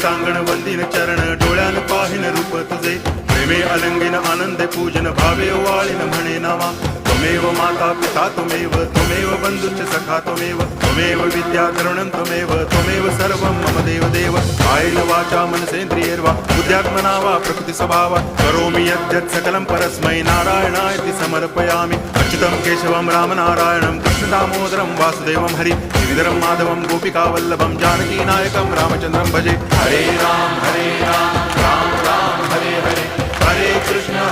सांगण वंदिन चरण डोळ्यान पाहिन रूप तुझे प्रेमे अलंगिन आनंद पूजन भावे ओवाळीन म्हणे नावा त्वमेव माता पिता त्वमेव बंधुश्च सखा त्वमेव विद्या तरुणं त्वमेव सर्वं मम देव कायेन वाचा मनसेन्द्रियैर्वा बुद्ध्यात्मना वा प्रकृति स्वभावात् करोमि यद्यत् सकलं परस्मै नारायणायति समर्पयामि अच्युतं केशवं रामनारायणं कृष्णदामोदरं वासुदेवं हरि श्रीधरं माधवं गोपिकावल्लभं जानकीनायकं रामचन्द्रं भजे हरे राम राम राम हरे हरे हरे कृष्ण